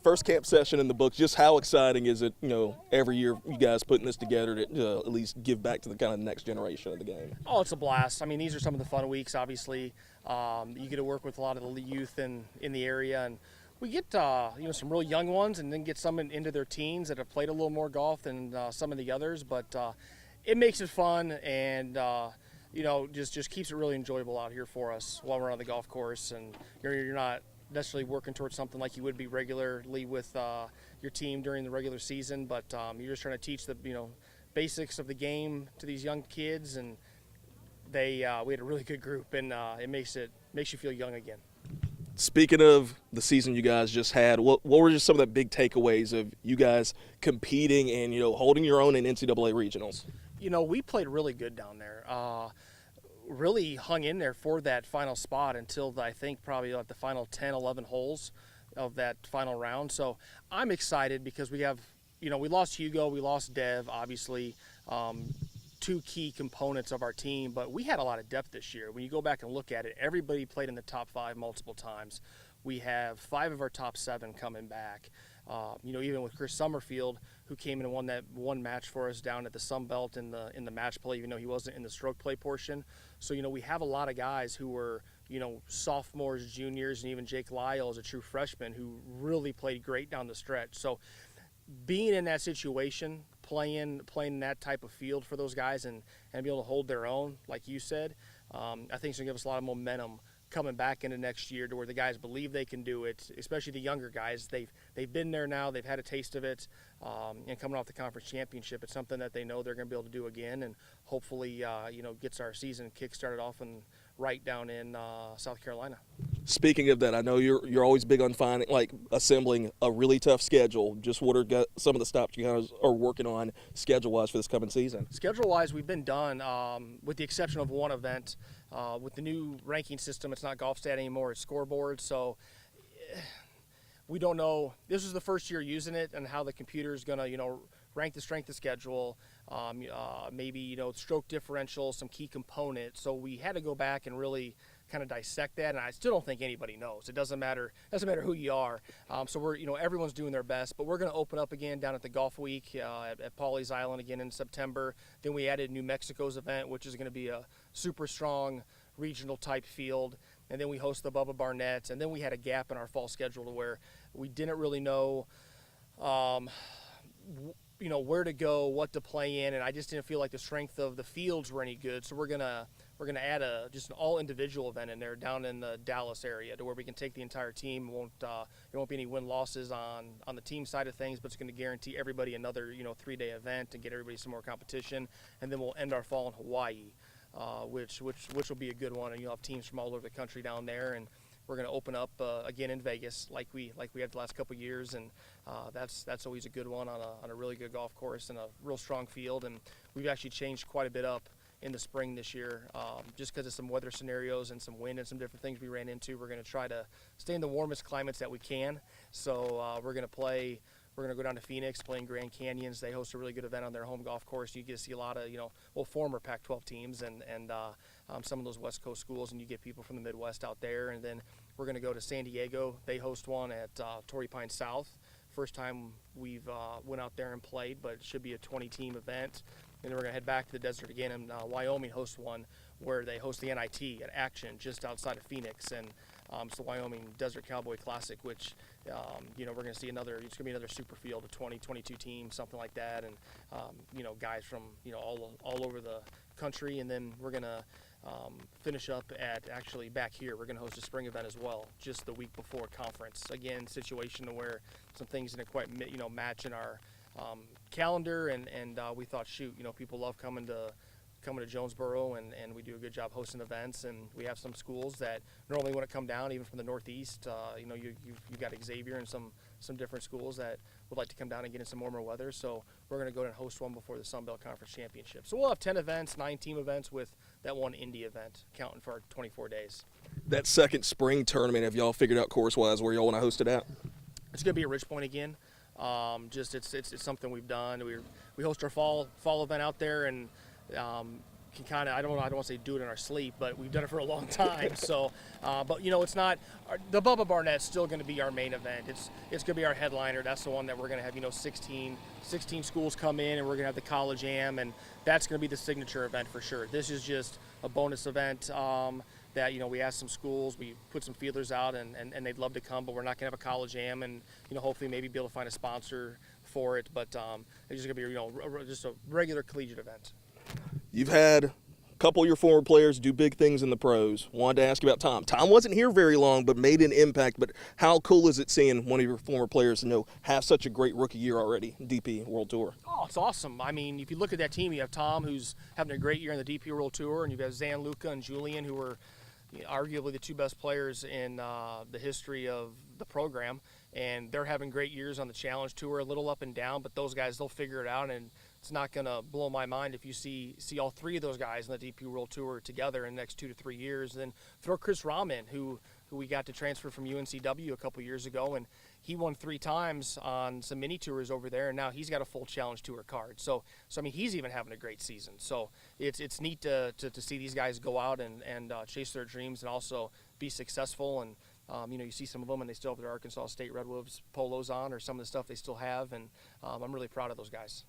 first camp session in the books. Just how exciting is it, every year you guys putting this together to at least give back to the kind of next generation of the game? Oh, it's a blast. I mean, these are some of the fun weeks, obviously. You get to work with a lot of the youth in the area, and we get some real young ones, and then get some into their teens that have played a little more golf than some of the others. But it makes it fun, and just keeps it really enjoyable out here for us while we're on the golf course, and you're not necessarily working towards something like you would be regularly with your team during the regular season, but you're just trying to teach the basics of the game to these young kids, and we had a really good group, and it makes you feel young again. Speaking of the season you guys just had, what were just some of the big takeaways of you guys competing and holding your own in NCAA regionals? We played really good down there. Really hung in there for that final spot until I think probably like the final 10, 11 holes of that final round. So I'm excited because we have, we lost Hugo, we lost Dev, obviously, two key components of our team, but we had a lot of depth this year. When you go back and look at it, everybody played in the top 5 multiple times. We have 5 of our top 7 coming back. Even with Chris Summerfield, who came in and won that one match for us down at the Sun Belt in the match play, even though he wasn't in the stroke play portion. So we have a lot of guys who were sophomores, juniors, and even Jake Lyle is a true freshman who really played great down the stretch. So being in that situation, playing that type of field for those guys and be able to hold their own, like you said, I think it's going to give us a lot of momentum coming back into next year to where the guys believe they can do it, especially the younger guys. They've been there now, they've had a taste of it, and coming off the conference championship, it's something that they know they're going to be able to do again, and hopefully gets our season kick-started off and right down in South Carolina. Speaking of that, I know you're always big on assembling a really tough schedule. Just what are some of the stops you guys are working on schedule-wise for this coming season? Schedule-wise, we've been done, with the exception of one event. With the new ranking system, it's not GolfStat anymore, it's scoreboard. So we don't know. This is the first year using it and how the computer is going to, rank the strength of schedule, maybe, stroke differential, some key components. So we had to go back and really kind of dissect that, and I still don't think anybody knows. It doesn't matter who you are. So we're, everyone's doing their best, but we're going to open up again down at the Golf Week at Pawleys Island again in September. Then we added New Mexico's event, which is going to be a super strong regional type field. And then we host the Bubba Barnett, and then we had a gap in our fall schedule to where we didn't really know where to go, what to play in, and I just didn't feel like the strength of the fields were any good. So we're gonna add just an all individual event in there down in the Dallas area to where we can take the entire team. There won't be any win losses on the team side of things, but it's going to guarantee everybody another 3-day event and get everybody some more competition. And then we'll end our fall in Hawaii, which will be a good one. And you'll have teams from all over the country down there, and we're going to open up again in Vegas like we had the last couple of years, and that's always a good one on a really good golf course and a real strong field. And we've actually changed quite a bit up in the spring this year, just because of some weather scenarios and some wind and some different things we ran into. We're going to try to stay in the warmest climates that we can. So we're going to go down to Phoenix, playing Grand Canyons. They host a really good event on their home golf course. You get to see a lot of former Pac-12 teams and some of those West Coast schools, and you get people from the Midwest out there. And then we're going to go to San Diego. They host one at Torrey Pines South. First time we've went out there and played, but it should be a 20-team event. And then we're going to head back to the desert again, and Wyoming hosts one where they host the NIT at Action just outside of Phoenix. And it's the Wyoming Desert Cowboy Classic, which, we're going to see it's going to be another super field of 20, 22 teams, something like that. And, guys from, all over the country. And then we're going to finish up at actually back here. We're going to host a spring event as well, just the week before conference. Again, situation where some things didn't quite, match in our calendar. And we thought, shoot, people love coming to Jonesboro, and we do a good job hosting events, and we have some schools that normally wouldn't come down, even from the Northeast. You've got Xavier and some different schools that would like to come down and get in some warmer weather. So we're going to go and host one before the Sun Belt Conference Championship. So we'll have 10 events, 9 team events with that one Indy event, counting for our 24 days. That second spring tournament, have y'all figured out course-wise where y'all want to host it at? It's going to be at Ridge Point again. It's something we've done. We host our fall event out there, and can kind of, I don't want to say do it in our sleep, but we've done it for a long time. So, but it's not the Bubba Barnett's still going to be our main event. It's going to be our headliner. That's the one that we're going to have 16 schools come in, and we're going to have the College Am, and that's going to be the signature event for sure. This is just a bonus event. That we asked some schools, we put some feelers out, and they'd love to come, but we're not going to have a College Am, and hopefully maybe be able to find a sponsor for it. But it's just going to be just a regular collegiate event. You've had a couple of your former players do big things in the pros. Wanted to ask you about Tom. Tom wasn't here very long, but made an impact. But how cool is it seeing one of your former players have such a great rookie year already, DP World Tour? Oh, it's awesome. I mean, if you look at that team, you have Tom, who's having a great year in the DP World Tour, and you've got Zan, Luca, and Julian, who are arguably the two best players in the history of the program, and they're having great years on the Challenge Tour, a little up and down, but those guys, they'll figure it out, and it's not going to blow my mind if you see all three of those guys in the DP World Tour together in the next 2 to 3 years. And then throw Chris Rahman, who we got to transfer from UNCW a couple years ago, and he won 3 times on some mini tours over there, and now he's got a full Challenge Tour card. So I mean, he's even having a great season. So it's neat to see these guys go out and chase their dreams and also be successful. And you see some of them, and they still have their Arkansas State Red Wolves polos on, or some of the stuff they still have, and I'm really proud of those guys.